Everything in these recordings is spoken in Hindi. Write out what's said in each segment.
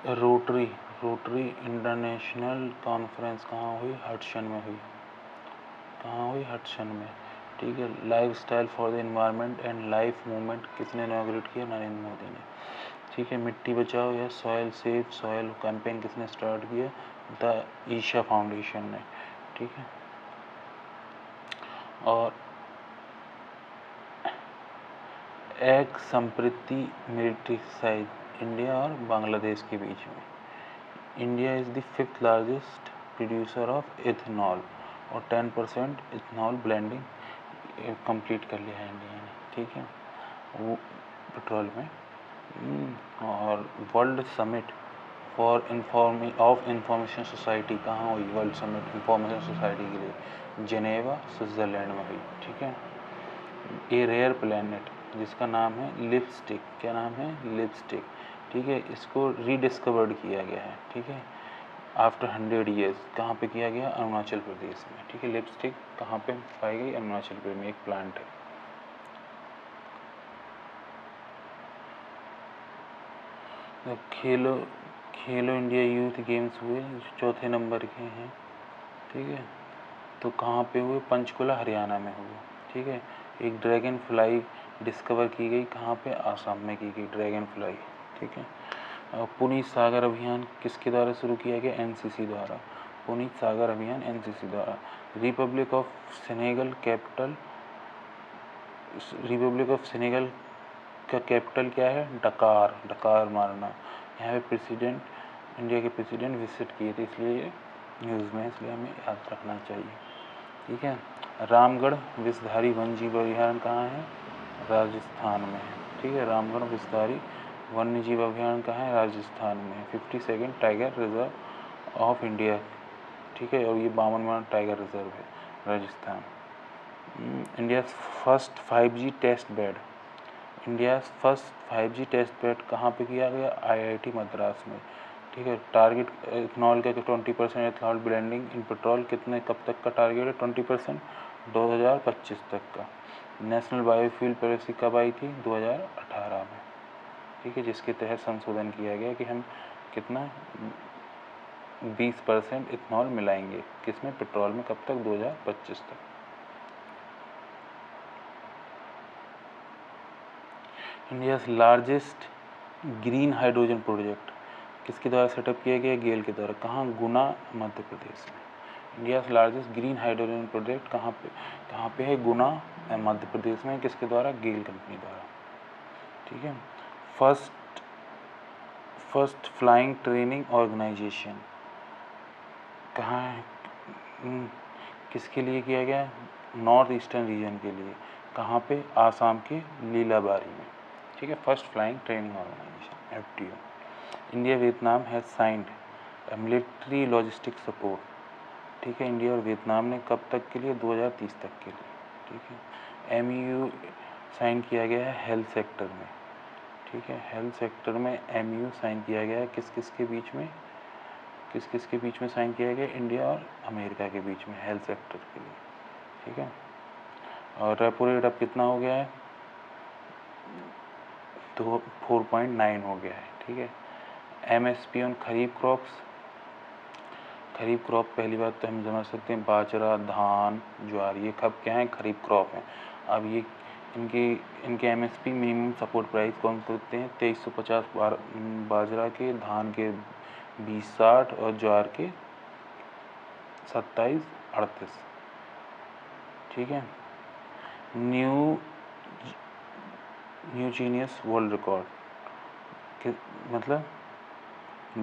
रोटरी रोटरी इंटरनेशनल कॉन्फ्रेंस कहाँ हुई? हडसन में हुई। कहाँ हुई? हडसन में। ठीक है। Life style for the environment and life movement किसने इनॉग्रेट किया? नरेंद्र मोदी ने। ठीक है। मिट्टी बचाओ या सॉयल सेफ सॉयल कैंपेन किसने स्टार्ट किया? द ईशा फाउंडेशन ने। ठीक है। और एक संप्रति मिलिट्री एक्सरसाइज इंडिया और बांग्लादेश के बीच में। India is the 5th largest producer of ethanol और 10% इथेनॉल ब्लेंडिंग कंप्लीट कर लिया है इंडिया ने। ठीक है। वो पेट्रोल में। और world summit for information society कहाँ हुई? वर्ल्ड समिट इंफॉर्मेशन सोसाइटी के लिए जेनेवा स्विट्ज़रलैंड में हुई। ठीक है। ए रेयर प्लैनेट जिसका नाम है लिपस्टिक। क्या नाम है? लिपस्टिक। ठीक है। इसको रीडिस्कवर्ड किया गया है। ठीक है। After 100 years. कहाँ पे किया गया? अरुणाचल प्रदेश में। ठीक है। लिपस्टिक कहाँ पे पाई गई? अरुणाचल प्रदेश में एक प्लांट है। खेलो इंडिया यूथ गेम्स हुए चौथे नंबर के हैं। ठीक है। तो कहाँ पे हुए? पंचकुला हरियाणा में हुए। ठीक है। एक ड्रैगन फ्लाई डिस्कवर की गई कहाँ पे? आसाम में की गई ड्रैगन फ्लाई। ठीक है। पुनीत सागर अभियान किसके द्वारा शुरू किया गया? एनसीसी द्वारा। पुनीत सागर अभियान एनसीसी द्वारा। रिपब्लिक ऑफ सेनेगल का कैपिटल क्या है? डकार। डकार मारना। यहाँ पे प्रेसिडेंट इंडिया के प्रेसिडेंट विजिट किए थे, इसलिए ये न्यूज़ में, इसलिए हमें याद रखना चाहिए। ठीक है। रामगढ़ विषधारी वन्य जीव अभयारण्य कहाँ है? राजस्थान में है। ठीक है। रामगढ़ विषधारी वन्य जीव अभयारण्य कहाँ है? राजस्थान में। 52nd tiger reserve of India. ठीक है। और ये 52वां टाइगर रिजर्व है Rajasthan. India first 5G test bed. India first 5G test bed कहाँ पे किया गया? IIT मद्रास में। ठीक है। टारगेट इथेनॉल का 20% इथेनॉल ब्लेंडिंग इन पेट्रोल कितने कब तक का टारगेट है? 20% 2025 तक का। नेशनल बायोफ्यूल पॉलिसी कब आई थी? 2018 में। ठीक है। जिसके तहत संशोधन किया गया कि हम कितना 20% इथेनॉल मिलाएंगे किसमें? पेट्रोल में। कब तक? 2025 तक। India largest green hydrogen project किसके द्वारा सेटअप किया गया? गेल के द्वारा। कहाँ? गुना मध्य प्रदेश में। India largest green hydrogen project कहाँ पे है? गुना मध्य प्रदेश में। किसके द्वारा? गेल कंपनी द्वारा। ठीक है। फर्स्ट फ्लाइंग ट्रेनिंग ऑर्गेनाइजेशन कहाँ है? किसके लिए किया गया? नॉर्थ ईस्टर्न रीजन के लिए। कहाँ पे? आसाम के लीलाबारी में। ठीक है। First flying training organisation FTO। India Vietnam has signed military logistic support. ठीक है। इंडिया और वियतनाम ने कब तक के लिए? 2030 तक के लिए। ठीक है। MOU साइन किया गया है हेल्थ सेक्टर में। ठीक है। हेल्थ सेक्टर में MOU साइन किया गया है किस किस के बीच में? किस किस के बीच में साइन किया गया? इंडिया और अमेरिका के बीच में हेल्थ सेक्टर के लिए। ठीक है। और रेपो रेट अब कितना हो गया है? तो 4.9 हो गया है। ठीक है। MSP on kharif crops. Kharif crop पहली बात तो हम समझ सकते हैं बाजरा धान ज्वार ये कब क्या है? खरीफ क्रॉप है। अब ये इनके MSP मिनिमम सपोर्ट प्राइस कौन से होते हैं? 2350 बाजरा के, धान के 2060 और ज्वार के 2738। ठीक है। न्यू जीनियस वर्ल्ड रिकॉर्ड मतलब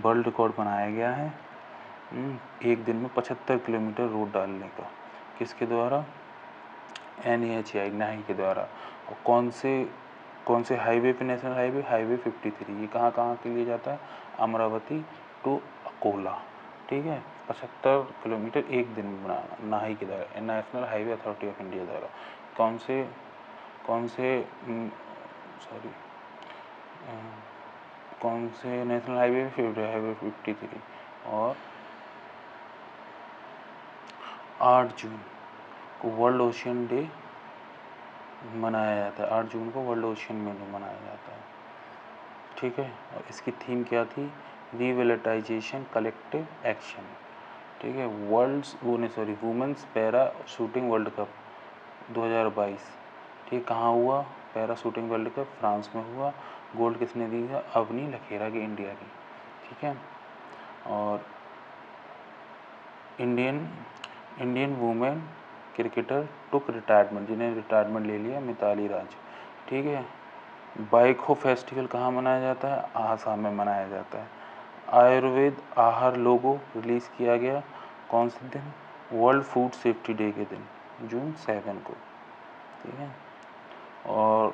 वर्ल्ड रिकॉर्ड बनाया गया है एक दिन में 75 किलोमीटर रोड डालने का। किसके द्वारा? NHAI नाही के द्वारा। और कौन से हाईवे पे? National highway 53। ये कहाँ के लिए जाता है? अमरावती टू अकोला। ठीक है। 75 किलोमीटर एक दिन में बनाना नाही के द्वारा, national highway authority of India द्वारा। कौन से नेशनल हाईवे 53। और 8 जून को वर्ल्ड ओशियन डे मनाया जाता है। 8 जून को वर्ल्ड ओशियन डे मनाया जाता है। ठीक है। और इसकी थीम क्या थी? रिवैलिटाइजेशन कलेक्टिव एक्शन, ठीक है। Women's para shooting world cup 2022, ठीक, कहाँ हुआ? Para shooting world cup France में हुआ। गोल्ड किसने दी है? अवनी लखेरा की, इंडिया की, ठीक है। और इंडियन वुमेन क्रिकेटर टुक रिटायरमेंट, जिन्हें रिटायरमेंट ले लिया, मिताली राज, ठीक है। बाइखो फेस्टिवल कहाँ मनाया जाता है? आसाम में मनाया जाता है। आयुर्वेद आहार लोगो रिलीज़ किया गया कौन से दिन? वर्ल्ड फूड सेफ्टी डे के दिन, जून 7 को, ठीक है। और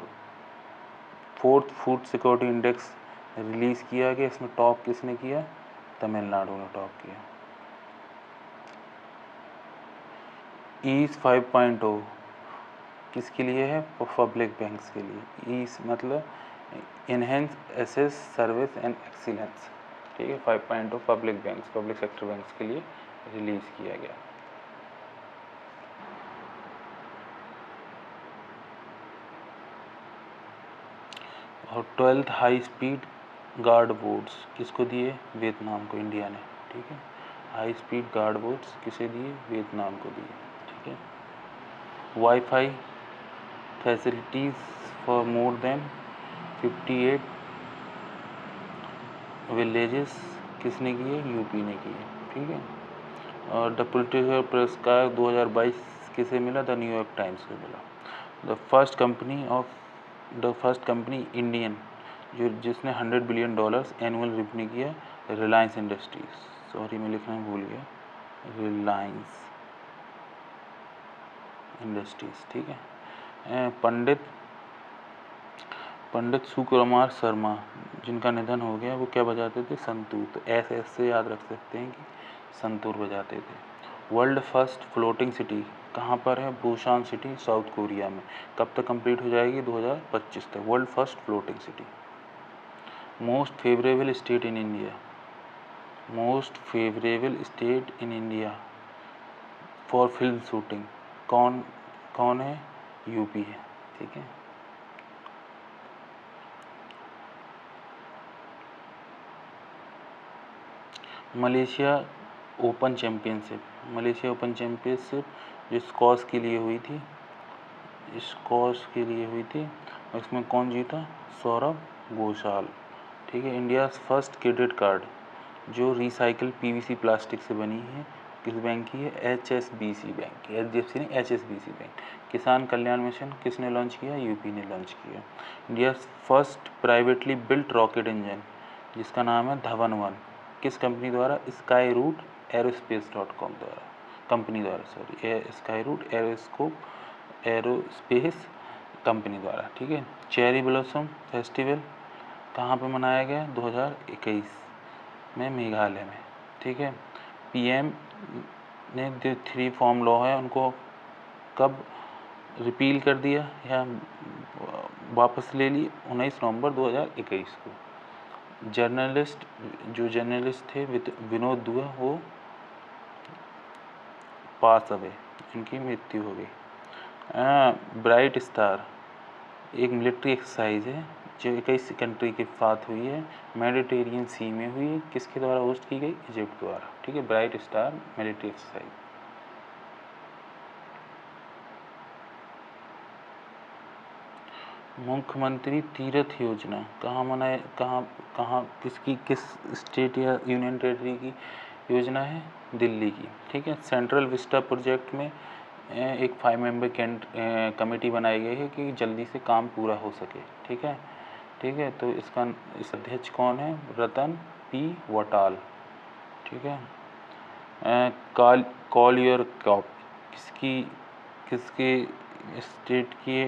4th food security index release किया गया, इसमें टॉप किसने किया? तमिलनाडु ने टॉप किया। ईज 5.0 किसके लिए है? पब्लिक बैंक्स के लिए। ईज मतलब enhance access service and excellence, ठीक है। 5.0 public banks, public sector banks के लिए रिलीज़ किया गया। और 12th high speed guard boards किसको दिए? वियतनाम को, इंडिया ने, ठीक है। हाई स्पीड गार्ड बोर्ड्स किसे दिए? वियतनाम को दिए, ठीक है। Wifi facilities for more than 58 villages किसने किए? यूपी ने किए, ठीक है। और द पुलिट्जर पुरस्कार 2022 किसे मिला? द न्यूयॉर्क टाइम्स को मिला। द फर्स्ट कंपनी इंडियन जिसने $100 बिलियन एनुअल रेवेन्यू किया, रिलायंस इंडस्ट्रीज, सॉरी मैं लिखना भूल गया, रिलायंस इंडस्ट्रीज, ठीक है। पंडित सुकुमार शर्मा जिनका निधन हो गया, वो क्या बजाते थे? संतूर। तो ऐसे याद रख सकते हैं कि संतूर बजाते थे। वर्ल्ड फर्स्ट फ्लोटिंग सिटी कहाँ पर है? बुसान सिटी, साउथ कोरिया में। कब तक कंप्लीट हो जाएगी? 2025 तक। World first floating city. Most favourable state in India, most favourable state in India for film shooting कौन है? यूपी है, ठीक है। मलेशिया ओपन चैम्पियनशिप जो स्क्वॉश के लिए हुई थी, और इसमें कौन जीता? सौरभ घोषाल, ठीक है। इंडिया फर्स्ट क्रेडिट कार्ड जो रिसाइकल पीवीसी प्लास्टिक से बनी है, किस बैंक की है? HSBC बैंक की, HDFC नहीं, HSBC बैंक। किसान कल्याण मिशन किसने लॉन्च किया? यूपी ने लॉन्च किया। India first privately built rocket engine जिसका नाम है धवन-1 किस कंपनी द्वारा? स्काईरूट एरोस्पेस.com द्वारा, कंपनी द्वारा, सॉरी, स्काईरूट एरोस्पेस कंपनी द्वारा, ठीक है। चेरी ब्लॉसम फेस्टिवल कहाँ पे मनाया गया? 2021 में, मेघालय में, ठीक है। PM ने जो 3 फॉर्म लॉ है उनको कब रिपील कर दिया या वापस ले ली? 19 नवंबर 2021 को। जर्नलिस्ट थे विनोद दुआ, वो पास अवे, इनकी मृत्यु हो गई। ब्राइट स्टार एक मिलिट्री एक्सरसाइज है जो 21 कंट्री के साथ हुई है, मेडिटेरियन सी में हुई है, किसके द्वारा होस्ट की गई? इजिप्ट द्वारा, ठीक है। Bright star military exercise. मुख्यमंत्री तीर्थ योजना किस स्टेट या यूनियन टेरिटरी की योजना है? दिल्ली की, ठीक है। सेंट्रल विस्टा प्रोजेक्ट में एक 5 मेंबर कमेटी बनाई गई है कि जल्दी से काम पूरा हो सके, ठीक है। तो इस अध्यक्ष कौन है? रतन P वटाल, ठीक है। कॉल योर कॉप किसकी स्टेट की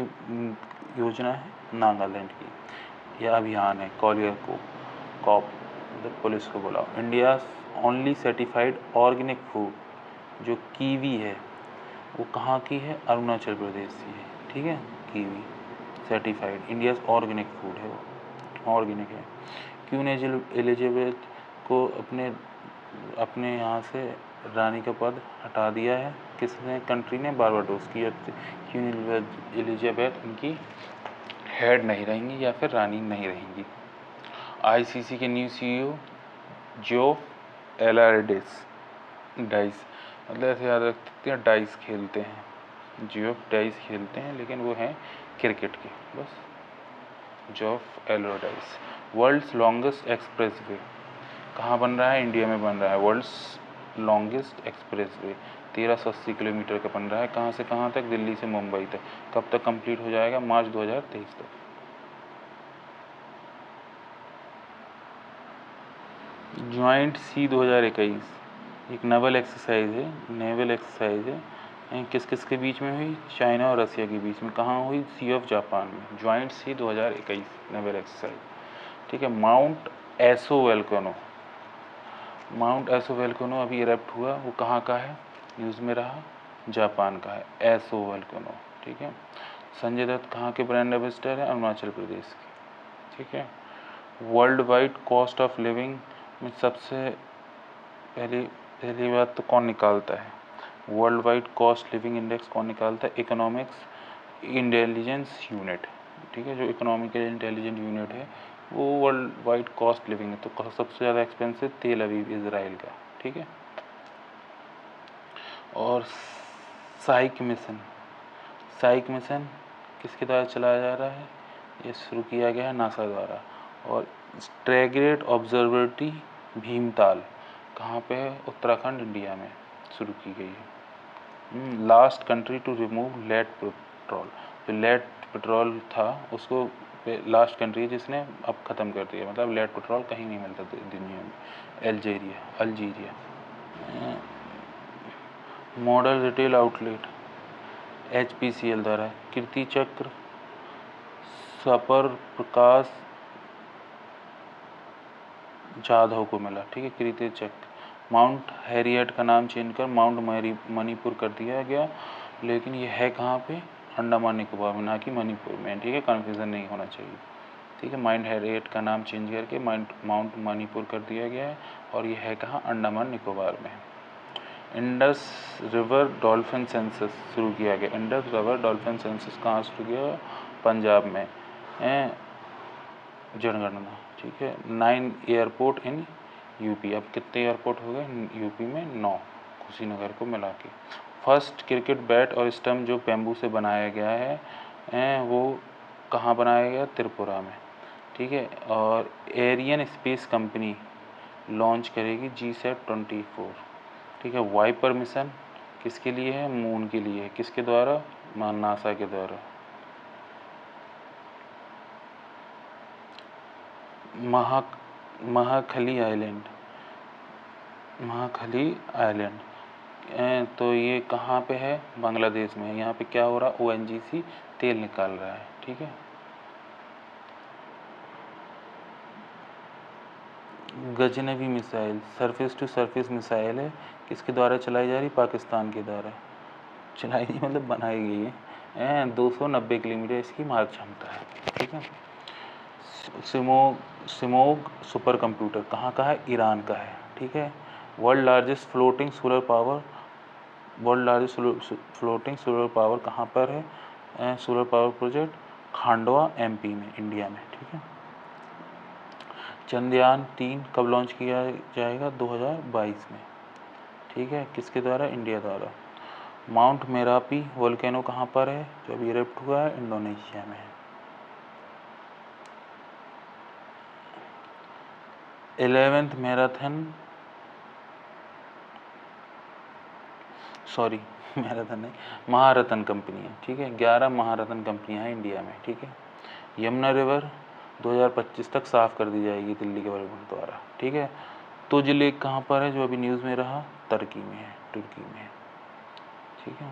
योजना है? नागालैंड की, यह अभियान है कॉल योर कॉप, पुलिस को बुलाओ। India only certified organic food जो कीवी है वो कहाँ की है? अरुणाचल प्रदेश की है, ठीक है। Kiwi certified India organic food है, वो ऑर्गेनिक है। क्वीन एलिजाबेथ को अपने यहाँ से रानी का पद हटा दिया है किसने? कंट्री ने? बारबाडोस की। क्वीन एलिजाबेथ इनकी हेड नहीं रहेंगी या फिर रानी नहीं रहेंगी। ICC के न्यू CEO जियोफ एलारिडिस डाइस, मतलब ऐसे याद रख सकते हैं, डाइस खेलते हैं, जियोफ डाइस खेलते हैं, लेकिन वो हैं क्रिकेट के बस। Geoff Allardice. World's longest expressway कहाँ बन रहा है? इंडिया में बन रहा है। World's longest expressway 1380 kilometre का बन रहा है। कहाँ से कहाँ तक? दिल्ली से मुंबई तक। कब तक कंप्लीट हो जाएगा? मार्च 2023 तक। ज्वाइंट सी 2021 एक नेवल एक्सरसाइज है, नेवल एक्सरसाइज है। किस किस के बीच में हुई? चाइना और रसिया के बीच में। कहाँ हुई? सी ऑफ जापान में। ज्वाइंट सी 2021 नेवल एक्सरसाइज, ठीक है। माउंट एसो वेल्केनो, माउंट एसो वेल्केनो अभी इरेप्ट हुआ, वो कहाँ का है? न्यूज़ में रहा, जापान का है, एसो वेल्केनो, ठीक है। संजय दत्त कहाँ के ब्रांड एम्बेसडर है? अरुणाचल प्रदेश के, ठीक है। World wide cost of living में सबसे पहली बात तो कौन निकालता है? World wide cost living index कौन निकालता है? इकोनॉमिक्स इंटेलिजेंस यूनिट, ठीक है। जो इकोनॉमिकल इंटेलिजेंस यूनिट है वो वर्ल्ड वाइड कॉस्ट लिविंग है। तो सबसे ज़्यादा एक्सपेंसिव तेल अवीव इजराइल का, ठीक है। और साइक मिशन, साइक मिशन किसके द्वारा चलाया जा रहा है? ये शुरू किया गया है नासा द्वारा। और स्ट्रैगरेट ऑब्जर्वेटरी भीमताल कहाँ पे है? उत्तराखंड, इंडिया में शुरू की गई है। Last country to remove lead petrol, जो लेड पेट्रोल था उसको लास्ट कंट्री है जिसने अब ख़त्म कर दिया, मतलब लेड पेट्रोल कहीं नहीं मिलता दुनिया में। Algeria. Model retail outlet HPCL द्वारा कीर्ति चक्र सपर प्रकाश जाधव को मिला, ठीक है, कीर्ति चक्र। माउंट हैरियट का नाम चेंज कर माउंट मणिपुर कर दिया गया, लेकिन ये है कहाँ पे? अंडमान निकोबार में, ना कि मणिपुर में, ठीक है। कन्फ्यूज़न नहीं होना चाहिए, ठीक है। माउंट हैरियट का नाम चेंज करके माउंट मणिपुर कर दिया गया है, और ये है कहाँ? अंडमान निकोबार में। इंडस रिवर डॉल्फिन सेंसस शुरू किया गया। इंडस रिवर डॉल्फिन सेंसस कहाँ शुरू किया? पंजाब में, जनगणना, ठीक है। 9 एयरपोर्ट इन यूपी, अब कितने एयरपोर्ट हो गए यूपी में? 9, कुशीनगर को मिला के। फर्स्ट क्रिकेट बैट और स्टम्प जो बैम्बू से बनाया गया है वो कहाँ बनाया गया? त्रिपुरा में, ठीक है। और एरियन स्पेस कंपनी लॉन्च करेगी GSAT-24, ठीक है। वाइपर मिशन किसके लिए है? मून के लिए। किसके द्वारा? नासा के द्वारा। महाखली आइलैंड, महाखली आइलैंड तो ये कहाँ पे है? बांग्लादेश में। यहाँ पे क्या हो रहा? ONGC तेल निकाल रहा है, ठीक है। Ghaznavi missile surface to surface missile है, किसके द्वारा चलाई जा रही? पाकिस्तान के द्वारा चलाई गई, मतलब बनाई गई है। 290 किलोमीटर इसकी मारक क्षमता है, ठीक है। सिमोग सुपर कंप्यूटर कहाँ का है? ईरान का है, ठीक है। World largest floating solar power, world largest floating solar power कहाँ पर है? Solar power project Khandwa MP में, इंडिया में, ठीक है। चंद्रयान 3 कब लॉन्च किया जाएगा? 2022 में, ठीक है। किसके द्वारा? इंडिया द्वारा। माउंट मेरापी वोल्केनो कहाँ पर है? जो अभी इरेप्ट हुआ है, इंडोनेशिया में है। 11th मैराथन, सॉरी मैराथन नहीं, महारत्न कंपनी है, ठीक है। 11 महारत्न कंपनियां हैं इंडिया में, ठीक है। यमुना रिवर 2025 तक साफ कर दी जाएगी दिल्ली गवर्नमेंट द्वारा, ठीक है। तुज लेक कहाँ पर है? जो अभी न्यूज़ में रहा, तुर्की में है, ठीक है।